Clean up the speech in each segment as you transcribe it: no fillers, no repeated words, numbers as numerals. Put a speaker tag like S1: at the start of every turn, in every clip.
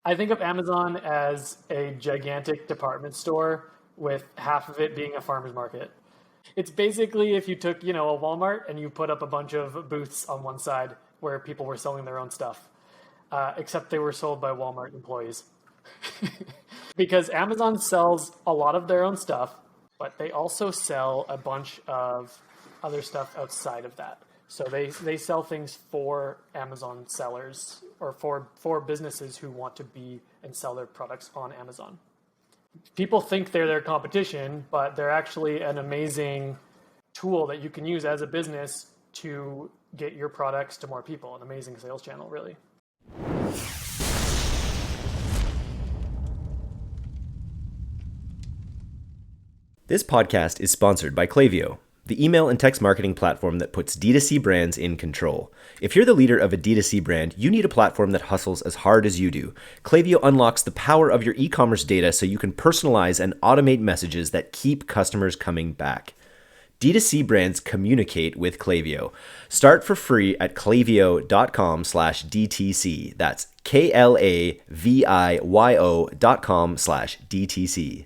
S1: I think of Amazon as a gigantic department store with half of it being a farmer's market. It's basically if you took, a Walmart and you put up a bunch of booths on one side where people were selling their own stuff, except they were sold by Walmart employees. Because Amazon sells a lot of their own stuff, but they also sell a bunch of other stuff outside of that. So they sell things for Amazon sellers or for businesses who want to be and sell their products on Amazon. People think they're their competition, but they're actually an amazing tool that you can use as a business to get your products to more people. An amazing sales channel, really.
S2: This podcast is sponsored by Klaviyo, the email and text marketing platform that puts D2C brands in control. If you're the leader of a D2C brand, you need a platform that hustles as hard as you do. Klaviyo unlocks the power of your e-commerce data so you can personalize and automate messages that keep customers coming back. D2C brands communicate with Klaviyo. Start for free at klaviyo.com/DTC. That's KLAVIYO.com/DTC.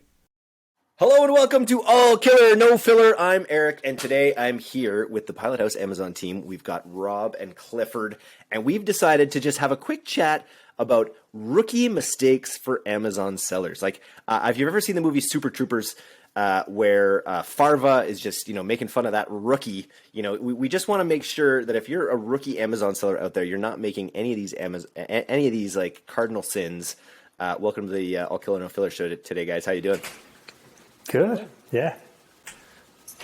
S2: Hello and welcome to All Killer No Filler. I'm Eric, and today I'm here with the Pilot House Amazon team. We've got Rob and Clifford, and we've decided to just have a quick chat about rookie mistakes for Amazon sellers. Like, have you ever seen the movie Super Troopers, where Farva is just making fun of that rookie? We just want to make sure that if you're a rookie Amazon seller out there, you're not making any of these like cardinal sins. Welcome to the All Killer No Filler show today, guys. How you doing?
S3: Good. Yeah.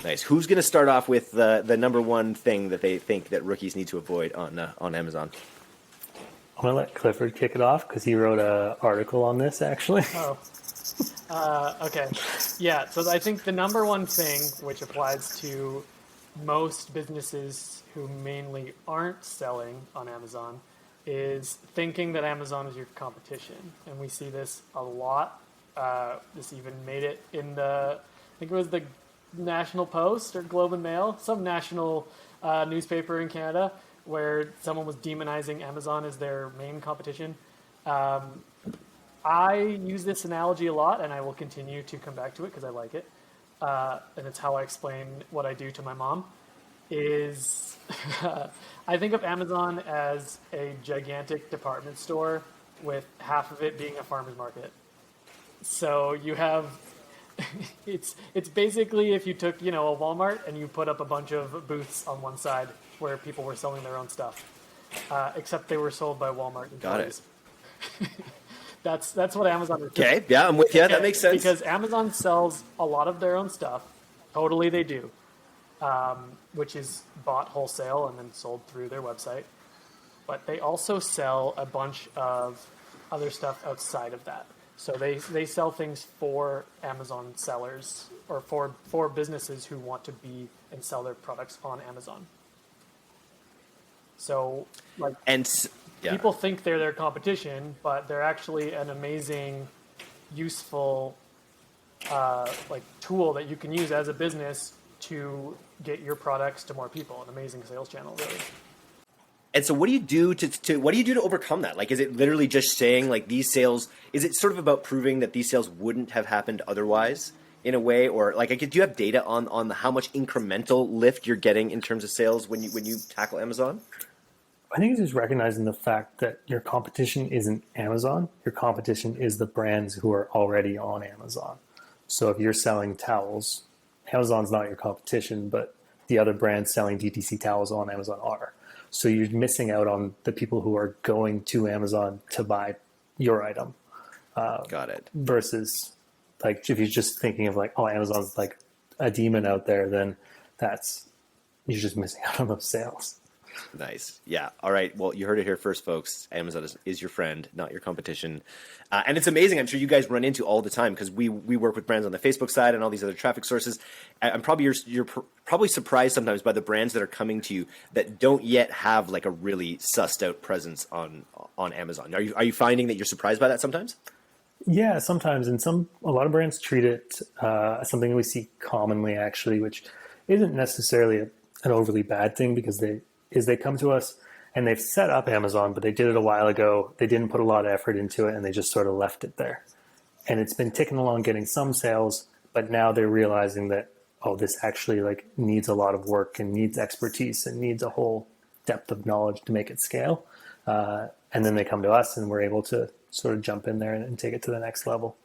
S2: Nice. Who's going to start off with the number one thing that they think that rookies need to avoid on Amazon?
S3: I'm going to let Clifford kick it off because he wrote an article on this, actually.
S1: Oh. Okay. Yeah. So I think the number one thing, which applies to most businesses who mainly aren't selling on Amazon, is thinking that Amazon is your competition. And we see this a lot. This even made it in I think it was the National Post or Globe and Mail, some national newspaper in Canada, where someone was demonizing Amazon as their main competition. I use this analogy a lot, and I will continue to come back to it because I like it. And it's how I explain what I do to my mom. I think of Amazon as a gigantic department store with half of it being a farmer's market. So you have, it's basically if you took, a Walmart and you put up a bunch of booths on one side where people were selling their own stuff, except they were sold by Walmart employees.
S2: Got it.
S1: That's what Amazon is.
S2: Okay, yeah, I'm with you. That makes sense.
S1: Because Amazon sells a lot of their own stuff. Totally they do, which is bought wholesale and then sold through their website. But they also sell a bunch of other stuff outside of that. So they sell things for Amazon sellers or for businesses who want to be and sell their products on Amazon. So people think they're their competition, but they're actually an amazing, useful tool that you can use as a business to get your products to more people. An amazing sales channel, really.
S2: And so what do you do to overcome that? Like, is it literally just saying like these sales, is it sort of about proving that these sales wouldn't have happened otherwise in a way? Or like, do you have data on how much incremental lift you're getting in terms of sales when you tackle Amazon?
S3: I think it's just recognizing the fact that your competition isn't Amazon. Your competition is the brands who are already on Amazon. So if you're selling towels, Amazon's not your competition, but the other brands selling DTC towels on Amazon are. So you're missing out on the people who are going to Amazon to buy your item.
S2: Got it.
S3: Versus like if you're just thinking of like, oh, Amazon's like a demon out there, then you're just missing out on those sales.
S2: Nice. Yeah. All right. Well, you heard it here first, folks. Amazon is your friend, not your competition. And it's amazing. I'm sure you guys run into all the time because we work with brands on the Facebook side and all these other traffic sources. You're probably surprised sometimes by the brands that are coming to you that don't yet have like a really sussed out presence on Amazon. Are you finding that you're surprised by that sometimes?
S3: Yeah, sometimes. And a lot of brands treat it as something that we see commonly actually, which isn't necessarily an overly bad thing because they come to us and they've set up Amazon, but they did it a while ago. They didn't put a lot of effort into it, and they just sort of left it there. And it's been ticking along, getting some sales, but now they're realizing that, oh, this actually like needs a lot of work and needs expertise and needs a whole depth of knowledge to make it scale. And then they come to us, and we're able to sort of jump in there and take it to the next level.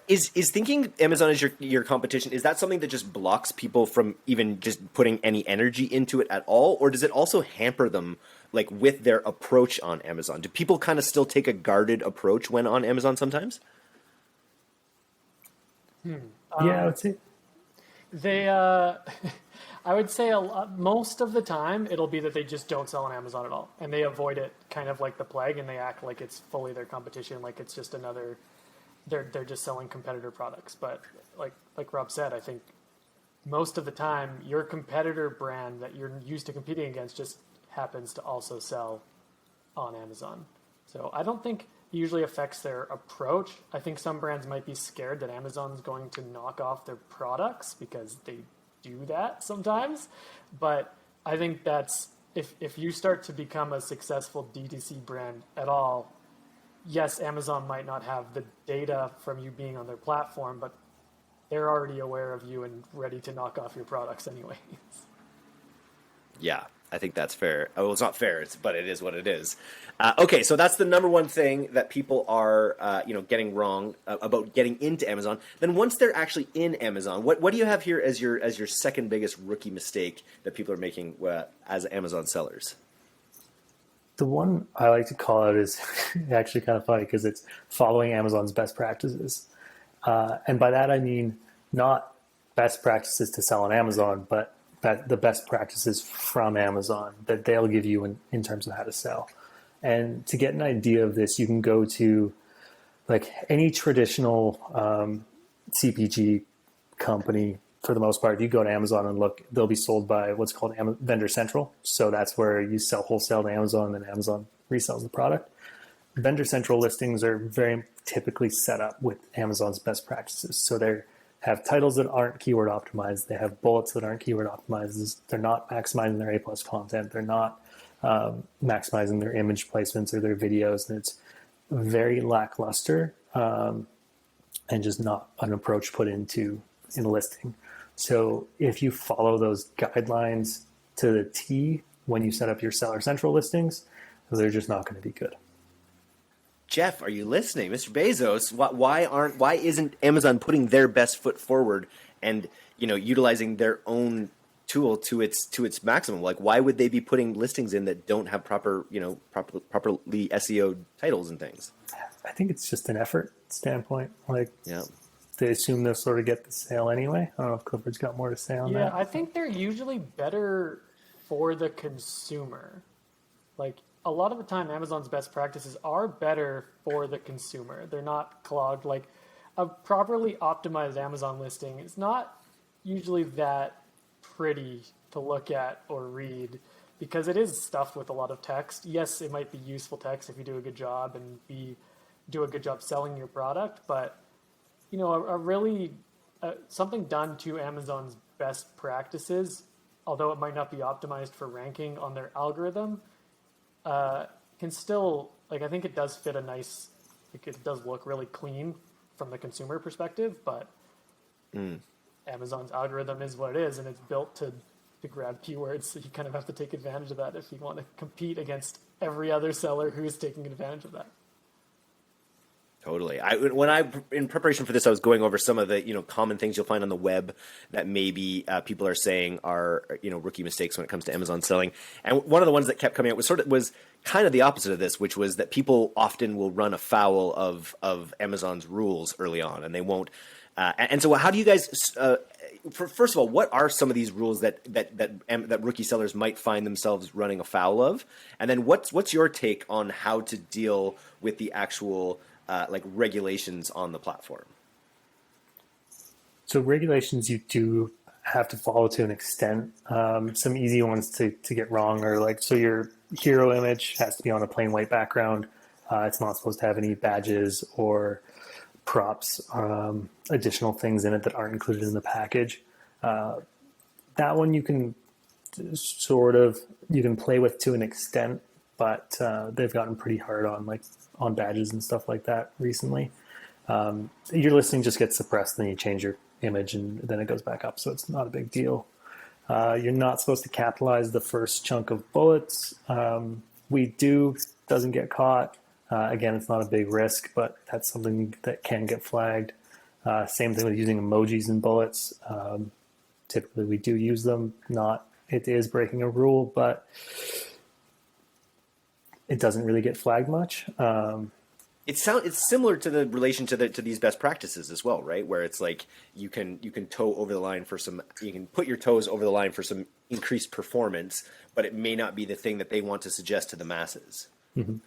S2: Is thinking Amazon is your competition, is that something that just blocks people from even just putting any energy into it at all? Or does it also hamper them like with their approach on Amazon? Do people kind of still take a guarded approach when on Amazon sometimes?
S3: Yeah, I would say.
S1: They, I would say most of the time it'll be that they just don't sell on Amazon at all, and they avoid it kind of like the plague, and they act like it's fully their competition, like it's just another. They're just selling competitor products. But like Rob said, I think most of the time your competitor brand that you're used to competing against just happens to also sell on Amazon. So I don't think it usually affects their approach. I think some brands might be scared that Amazon's going to knock off their products because they do that sometimes. But I think that's if you start to become a successful DTC brand at all, yes, Amazon might not have the data from you being on their platform, but they're already aware of you and ready to knock off your products anyways.
S2: Yeah, I think that's fair. Oh, well, it's not fair, but it is what it is. Okay, so that's the number one thing that people are, getting wrong about getting into Amazon. Then once they're actually in Amazon, what do you have here as your second biggest rookie mistake that people are making as Amazon sellers?
S3: The one I like to call out is actually kind of funny because it's following Amazon's best practices. And by that, I mean not best practices to sell on Amazon, but the best practices from Amazon that they'll give you in terms of how to sell. And to get an idea of this, you can go to like any traditional CPG company. For the most part, if you go to Amazon and look, they'll be sold by what's called Vendor Central. So that's where you sell wholesale to Amazon, and then Amazon resells the product. Vendor Central listings are very typically set up with Amazon's best practices. So they have titles that aren't keyword optimized. They have bullets that aren't keyword optimized. They're not maximizing their A+ content. They're not maximizing their image placements or their videos. And it's very lackluster and just not an approach put into in listing. So if you follow those guidelines to the T when you set up your Seller Central listings, they're just not going to be good.
S2: Jeff, are you listening? Mr. Bezos, why isn't Amazon putting their best foot forward and, utilizing their own tool to its maximum? Like, why would they be putting listings in that don't have properly SEO titles and things?
S3: I think it's just an effort standpoint. Like,
S2: yeah.
S3: They assume they'll sort of get the sale anyway. I don't know if Clifford's got more to say on that.
S1: Yeah, I think they're usually better for the consumer. Like, a lot of the time, Amazon's best practices are better for the consumer. They're not clogged. Like, a properly optimized Amazon listing is not usually that pretty to look at or read because it is stuffed with a lot of text. Yes, it might be useful text if you do a good job and do a good job selling your product, but something done to Amazon's best practices, although it might not be optimized for ranking on their algorithm, can still, I think it does fit it does look really clean from the consumer perspective, but Amazon's algorithm is what it is, and it's built to grab keywords, so you kind of have to take advantage of that if you want to compete against every other seller who's taking advantage of that.
S2: Totally. In preparation for this, I was going over some of the common things you'll find on the web that maybe people are saying are rookie mistakes when it comes to Amazon selling. And one of the ones that kept coming out was kind of the opposite of this, which was that people often will run afoul of Amazon's rules early on, and they won't. And so, how do you guys? First of all, what are some of these rules that rookie sellers might find themselves running afoul of? And then, what's your take on how to deal with the actual regulations on the platform?
S3: So regulations you do have to follow to an extent. Some easy ones to get wrong are so your hero image has to be on a plain white background. It's not supposed to have any badges or props, additional things in it that aren't included in the package. That one you can sort of, you can play with to an extent, but they've gotten pretty hard on badges and stuff like that recently. Your listing just gets suppressed, then you change your image, and then it goes back up, so it's not a big deal. You're not supposed to capitalize the first chunk of bullets. We do, doesn't get caught. Again, it's not a big risk, but that's something that can get flagged. Same thing with using emojis in bullets. Typically, we do use them. It is breaking a rule, but it doesn't really get flagged much.
S2: It's similar to the relation to these best practices as well, right? Where it's like you can toe over the line you can put your toes over the line for some increased performance, but it may not be the thing that they want to suggest to the masses.
S3: Mm-hmm.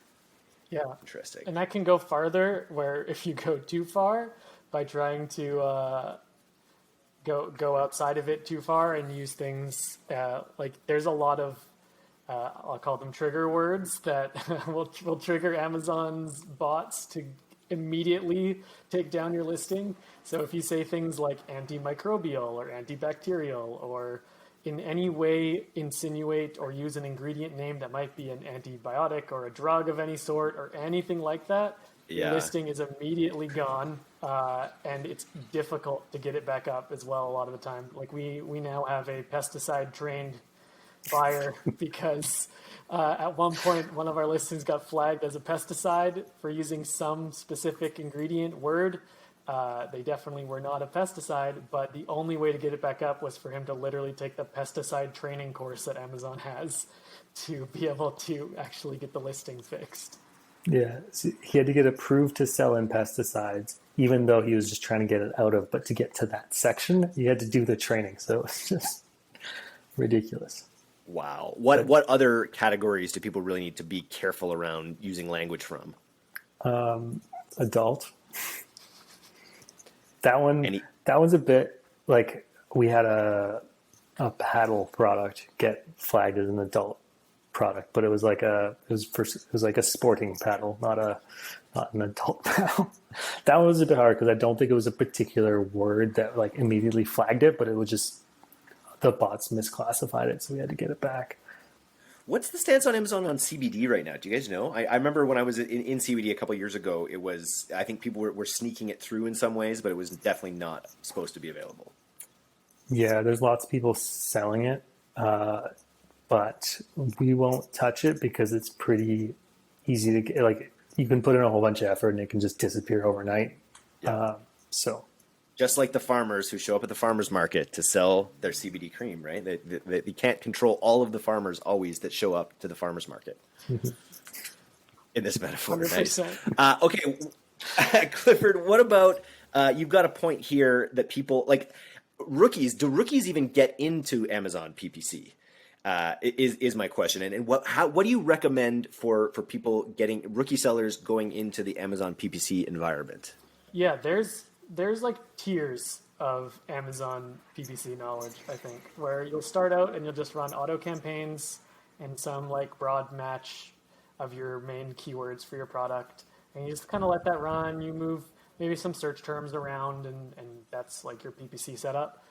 S1: Yeah.
S2: Interesting.
S1: And that can go farther, where if you go too far by trying to go outside of it too far and use things like there's a lot of I'll call them trigger words that will trigger Amazon's bots to immediately take down your listing. So if you say things like antimicrobial or antibacterial, or in any way insinuate or use an ingredient name that might be an antibiotic or a drug of any sort or anything like that, your listing is immediately gone, and it's difficult to get it back up as well a lot of the time. Like we now have a pesticide trained buyer because at one point one of our listings got flagged as a pesticide for using some specific ingredient word. They definitely were not a pesticide, but the only way to get it back up was for him to literally take the pesticide training course that Amazon has to be able to actually get the listing fixed.
S3: Yeah, so he had to get approved to sell in pesticides, even though he was just trying to get it out of. But to get to that section, you had to do the training. So it's just ridiculous.
S2: Wow. What other categories do people really need to be careful around using language from?
S3: Adult. That one's a bit like, we had a paddle product get flagged as an adult product, but it was like a sporting paddle, not an adult paddle. That one was a bit hard because I don't think it was a particular word that like immediately flagged it, but it was just the bots misclassified it, so we had to get it back.
S2: What's the stance on Amazon on CBD right now? Do you guys know? I remember when I was in CBD a couple of years ago, I think people were sneaking it through in some ways, but it was definitely not supposed to be available.
S3: Yeah, there's lots of people selling it, but we won't touch it because it's pretty easy to get. Like, you can put in a whole bunch of effort and it can just disappear overnight.
S2: Yeah.
S3: So
S2: just like the farmers who show up at the farmers market to sell their CBD cream, right? They can't control all of the farmers always that show up to the farmers market. Mm-hmm. In this metaphor, 100%. Nice. Okay, Clifford, what about you've got a point here that people like rookies. Do rookies even get into Amazon PPC? Is my question, and what do you recommend for people getting rookie sellers going into the Amazon PPC environment?
S1: Yeah, there's like tiers of Amazon PPC knowledge, I think, where you'll start out and you'll just run auto campaigns and some like broad match of your main keywords for your product, and you just kind of let that run. You move maybe some search terms around, and that's like your PPC setup.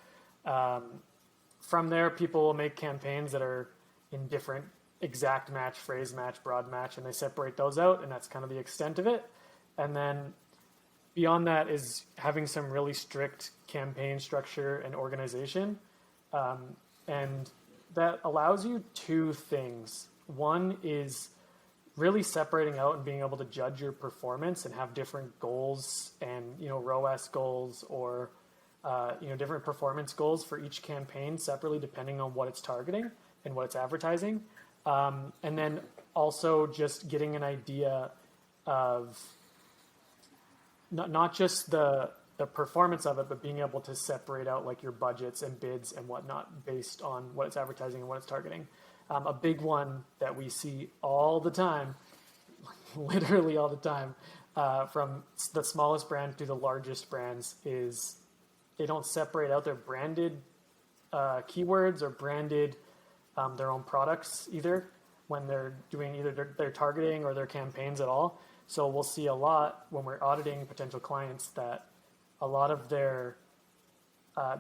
S1: From there, people will make campaigns that are in different exact match, phrase match, broad match, and they separate those out, and that's kind of the extent of it. And then beyond that is having some really strict campaign structure and organization. And that allows you two things. One is really separating out and being able to judge your performance and have different goals and, ROAS goals or different performance goals for each campaign separately, depending on what it's targeting and what it's advertising. And then also just getting an idea of not just the performance of it, but being able to separate out like your budgets and bids and whatnot based on what it's advertising and what it's targeting. A big one that we see all the time, literally all the time, from the smallest brand to the largest brands, is they don't separate out their branded keywords or branded their own products either when they're doing either their targeting or their campaigns at all. So we'll see a lot when we're auditing potential clients that a lot of their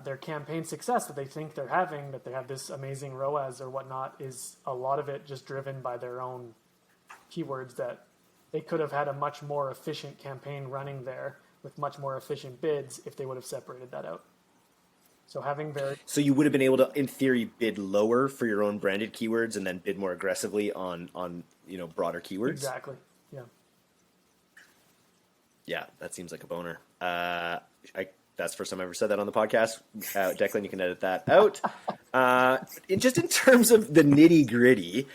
S1: their campaign success that they think they're having, that they have this amazing ROAS or whatnot, is a lot of it just driven by their own keywords, that they could have had a much more efficient campaign running there with much more efficient bids if they would have separated that out. So having very...
S2: So you would have been able to, in theory, bid lower for your own branded keywords and then bid more aggressively on broader keywords?
S1: Exactly, yeah.
S2: Yeah, that seems like a boner. That's the first time I ever said that on the podcast. Declan, you can edit that out. Just in terms of the nitty gritty,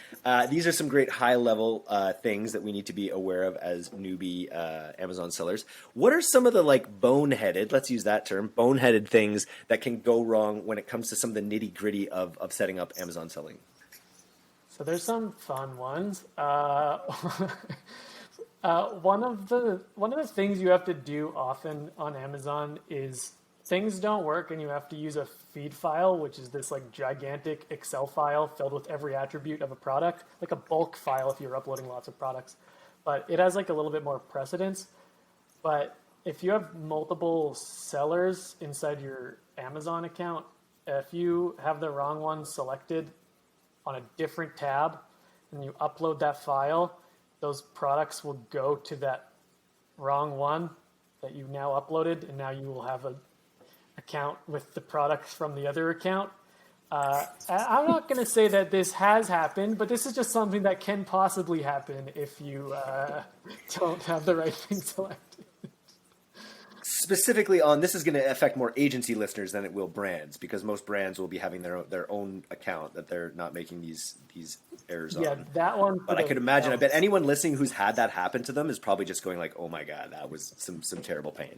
S2: these are some great high level things that we need to be aware of as newbie Amazon sellers. What are some of the boneheaded, let's use that term, boneheaded things that can go wrong when it comes to some of the nitty gritty of setting up Amazon selling?
S1: So there's some fun ones. One of the things you have to do often on Amazon is things don't work and you have to use a feed file, which is this gigantic Excel file filled with every attribute of a product, like a bulk file if you're uploading lots of products. But it has a little bit more precedence. But if you have multiple sellers inside your Amazon account, if you have the wrong one selected on a different tab and you upload that file, those products will go to that wrong one that you now uploaded, and now you will have an account with the products from the other account. I'm not going to say that this has happened, but this is just something that can possibly happen if you don't have the right thing selected.
S2: Specifically on, this is going to affect more agency listeners than it will brands, because most brands will be having their own account that they're not making these errors on.
S1: Yeah, that one.
S2: But I could imagine, I bet anyone listening who's had that happen to them is probably just going oh my God, that was some terrible pain.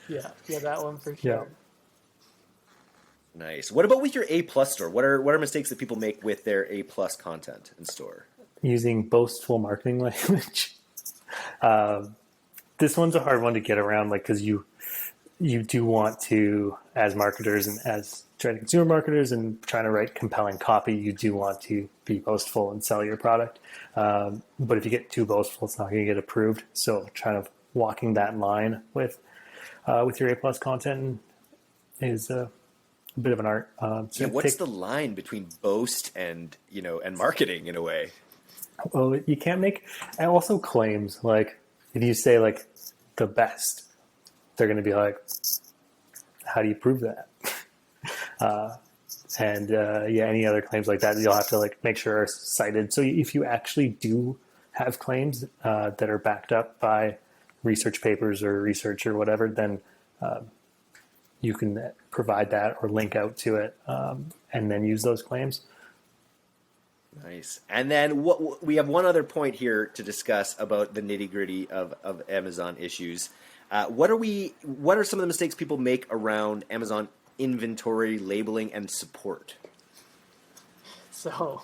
S1: Yeah, that one for sure.
S3: Yeah.
S2: Nice. What about with your A+ store? What are mistakes that people make with their A+ content in store?
S3: Using boastful marketing language. This one's a hard one to get around, because you do want to, as marketers and as direct-to-consumer marketers and trying to write compelling copy, you do want to be boastful and sell your product. But if you get too boastful, it's not going to get approved. So kind of walking that line with your A+ content is a bit of an art.
S2: What's the line between boast and marketing in a way?
S3: Well, you can't make, and also claims, if you say the best, they're going to be how do you prove that? Any other claims like that, you'll have to make sure are cited. So if you actually do have claims that are backed up by research papers or research or whatever, then you can provide that or link out to it and then use those claims.
S2: Nice. And then we have one other point here to discuss about the nitty gritty of Amazon issues. What are some of the mistakes people make around Amazon inventory, labeling, and support?
S1: So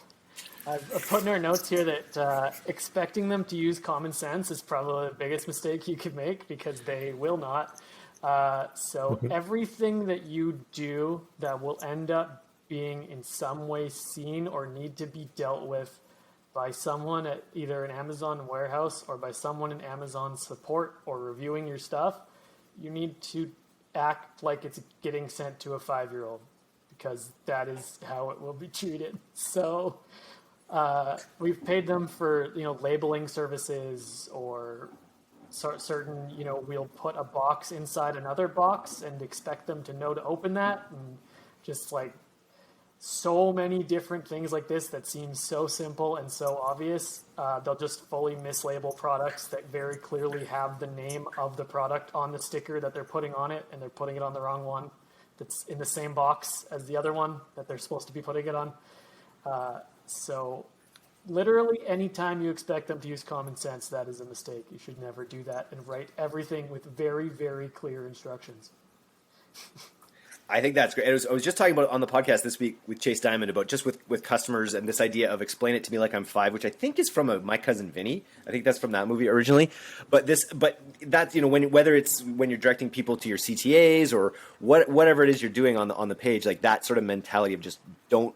S1: I've put in our notes here that expecting them to use common sense is probably the biggest mistake you could make, because they will not. Everything that you do that will end up being in some way seen or need to be dealt with by someone at either an Amazon warehouse or by someone in Amazon support or reviewing your stuff, you need to act like it's getting sent to a 5-year-old, because that is how it will be treated. So we've paid them for labeling services or certain, we'll put a box inside another box and expect them to know to open that, and just so many different things like this that seem so simple and so obvious. They'll just fully mislabel products that very clearly have the name of the product on the sticker that they're putting on it, and they're putting it on the wrong one that's in the same box as the other one that they're supposed to be putting it on. So literally anytime you expect them to use common sense, that is a mistake. You should never do that, and write everything with very, very clear instructions.
S2: I think that's great. I was just talking about on the podcast this week with Chase Diamond about just with customers and this idea of explain it to me like I'm 5, which I think is from My Cousin Vinny. I think that's from that movie originally. But that's whether it's when you're directing people to your CTAs or whatever it is you're doing on the page, that sort of mentality of just don't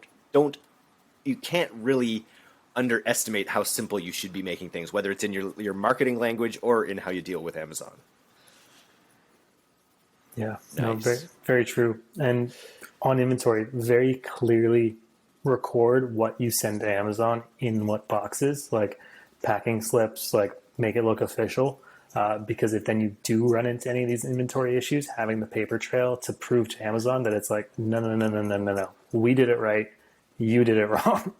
S2: you can't really underestimate how simple you should be making things, whether it's in your marketing language or in how you deal with Amazon.
S3: Yeah,
S2: Nice.
S3: very, very true. And on inventory, very clearly record what you send to Amazon in what boxes, like packing slips, like make it look official. Because if then you do run into any of these inventory issues, having the paper trail to prove to Amazon that it's like, no, no, no, no, no, no, no, we did it right, you did it wrong,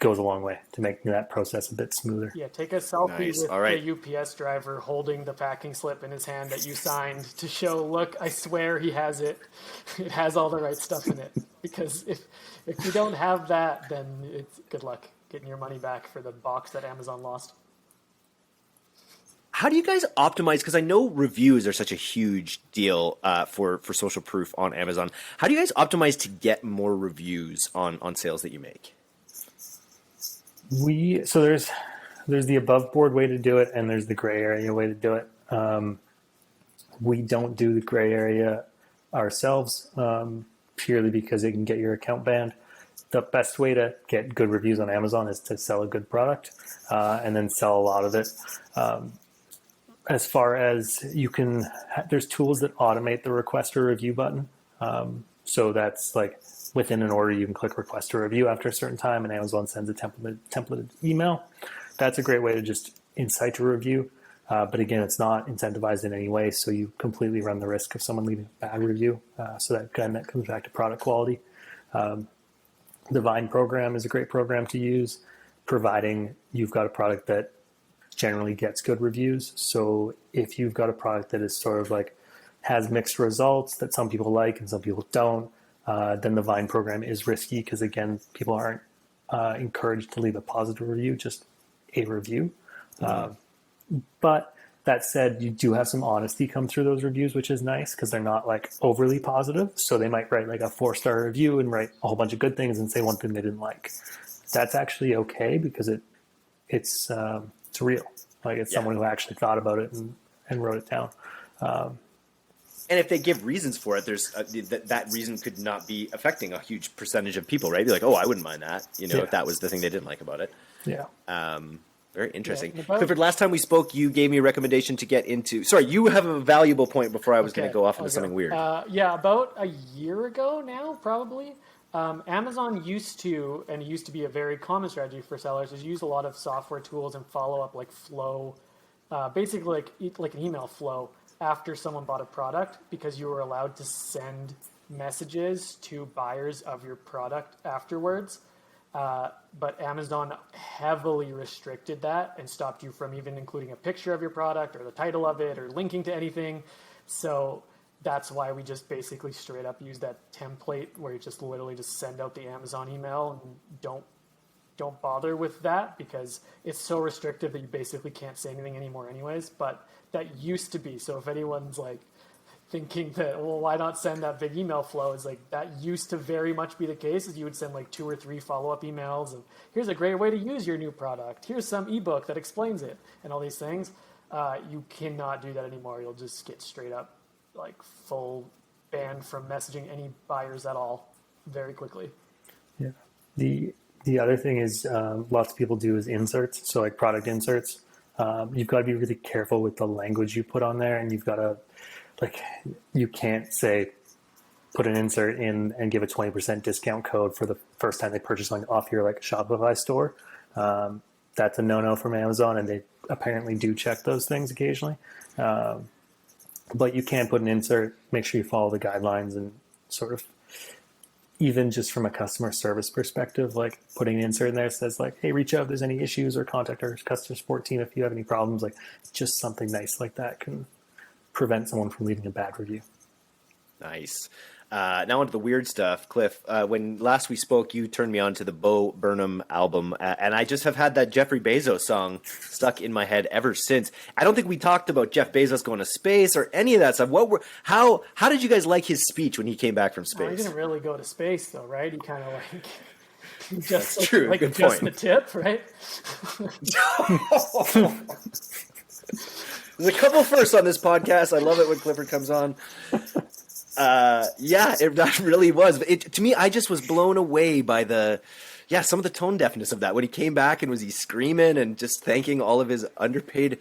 S3: goes a long way to making that process a bit smoother.
S1: Yeah, take a selfie
S2: Nice.
S1: with
S2: All right.
S1: the UPS driver holding the packing slip in his hand that you signed to show, look, I swear he has it. It has all the right stuff in it. Because if you don't have that, then it's good luck getting your money back for the box that Amazon lost.
S2: How do you guys optimize? Because I know reviews are such a huge deal for social proof on Amazon. How do you guys optimize to get more reviews on sales that you make?
S3: So there's the above board way to do it, and there's the gray area way to do it. We don't do the gray area ourselves, purely because it can get your account banned. The best way to get good reviews on Amazon is to sell a good product, and then sell a lot of it. As far as there's tools that automate the request a review button. So that's like within an order, you can click request a review after a certain time, and Amazon sends a templated email. That's a great way to just incite a review. But again, it's not incentivized in any way, so you completely run the risk of someone leaving a bad review. So that comes back to product quality. The Vine program is a great program to use, providing you've got a product that generally gets good reviews. So if you've got a product that is sort of like has mixed results that some people like and some people don't, then the Vine program is risky because, again, people aren't encouraged to leave a positive review, just a review. But that said, you do have some honesty come through those reviews, which is nice because they're not like overly positive. So they might write like a 4-star review and write a whole bunch of good things and say one thing they didn't like. That's actually okay because it's real. Like it's someone who actually thought about it and wrote it down.
S2: And if they give reasons for it, there's that reason could not be affecting a huge percentage of people, right? Be like, oh, I wouldn't mind that, if that was the thing they didn't like about it.
S3: Yeah.
S2: Very interesting.
S1: Yeah,
S2: Clifford, last time we spoke, you gave me a recommendation to get into. Sorry, you have a valuable point before I was going to go off into something weird.
S1: About a year ago now, probably. Amazon used to be a very common strategy for sellers, is use a lot of software tools and follow up like flow, basically like an email flow after someone bought a product, because you were allowed to send messages to buyers of your product afterwards. But Amazon heavily restricted that and stopped you from even including a picture of your product or the title of it or linking to anything. So that's why we just basically straight up use that template where you just literally just send out the Amazon email and don't bother with that, because it's so restrictive that you basically can't say anything anymore anyways. But that used to be. So if anyone's like thinking that, well, why not send that big email flow, is like that used to very much be the case, is you would send like 2 or 3 follow-up emails and here's a great way to use your new product, here's some ebook that explains it, and all these things. You cannot do that anymore. You'll just get straight up like full ban from messaging any buyers at all very quickly.
S3: Yeah. The other thing is lots of people do is inserts. So like product inserts. You've got to be really careful with the language you put on there, and you've got to you can't say put an insert in and give a 20% discount code for the first time they purchase something off your like Shopify store. That's a no-no from Amazon, and they apparently do check those things occasionally. But you can put an insert, make sure you follow the guidelines, and sort of, even just from a customer service perspective, like putting an insert in there says like, hey, reach out if there's any issues, or contact our customer support team if you have any problems. Like just something nice like that can prevent someone from leaving a bad review.
S2: Nice. Now onto the weird stuff. Cliff, when last we spoke, you turned me on to the Bo Burnham album, and I just have had that Jeffrey Bezos song stuck in my head ever since. I don't think we talked about Jeff Bezos going to space or any of that stuff. How did you guys like his speech when he came back from space?
S1: No, he didn't really go to space though, right? He kind of like just
S2: That's true.
S1: like
S2: Good
S1: just
S2: point.
S1: the tip, right?
S2: There's a couple firsts on this podcast. I love it when Clifford comes on. That really was. To me, I just was blown away by some of the tone deafness of that. When he came back and was he screaming and just thanking all of his underpaid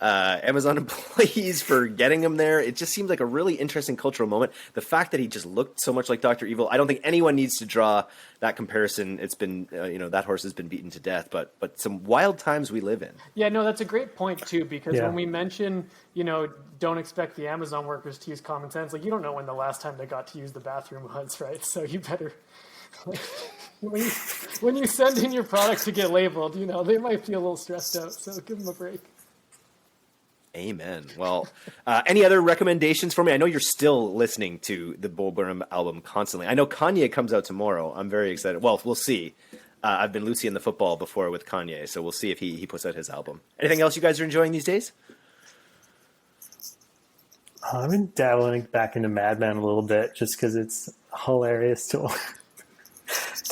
S2: Amazon employees for getting him there. It just seemed like a really interesting cultural moment. The fact that he just looked so much like Dr. Evil, I don't think anyone needs to draw that comparison. It's been, that horse has been beaten to death, but some wild times we live in.
S1: Yeah, no, that's a great point too, because when we mention, don't expect the Amazon workers to use common sense, like you don't know when the last time they got to use the bathroom was, right? So you better, when you send in your product to get labeled, they might be a little stressed out, so give them a break.
S2: Amen. Well, any other recommendations for me? I know you're still listening to the Bull Burnham album constantly. I know Kanye comes out tomorrow. I'm very excited. Well, we'll see. I've been Lucy in the football before with Kanye, so we'll see if he puts out his album. Anything else you guys are enjoying these days?
S3: I've been dabbling back into Mad Men a little bit just because it's hilarious to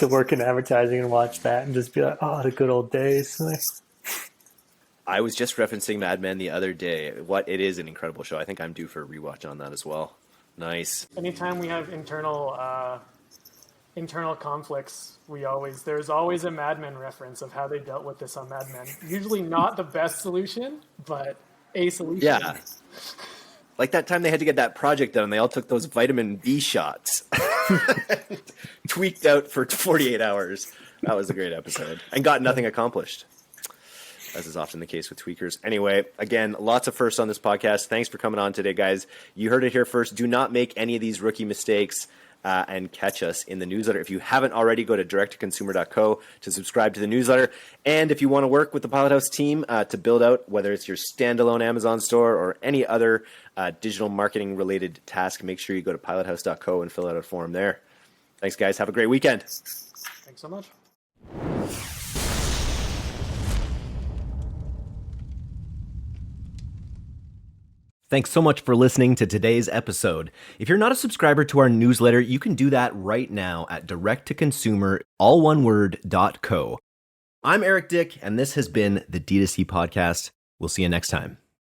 S3: work in advertising and watch that and just be like, oh, the good old days.
S2: I was just referencing Mad Men the other day. It is an incredible show. I think I'm due for a rewatch on that as well. Nice.
S1: Anytime we have internal conflicts, there's always a Mad Men reference of how they dealt with this on Mad Men. Usually not the best solution, but a solution.
S2: Yeah. Like that time they had to get that project done, and they all took those vitamin B shots. Tweaked out for 48 hours. That was a great episode. And got nothing accomplished, as is often the case with tweakers. Anyway, again, lots of firsts on this podcast. Thanks for coming on today, guys. You heard it here first. Do not make any of these rookie mistakes and catch us in the newsletter. If you haven't already, go to directtoconsumer.co to subscribe to the newsletter. And if you want to work with the Pilot House team to build out, whether it's your standalone Amazon store or any other digital marketing related task, make sure you go to pilothouse.co and fill out a form there. Thanks, guys. Have a great weekend.
S1: Thanks so much.
S2: Thanks so much for listening to today's episode. If you're not a subscriber to our newsletter, you can do that right now at directtoconsumer, all one word, .co. I'm Eric Dick, and this has been the D2C Podcast. We'll see you next time.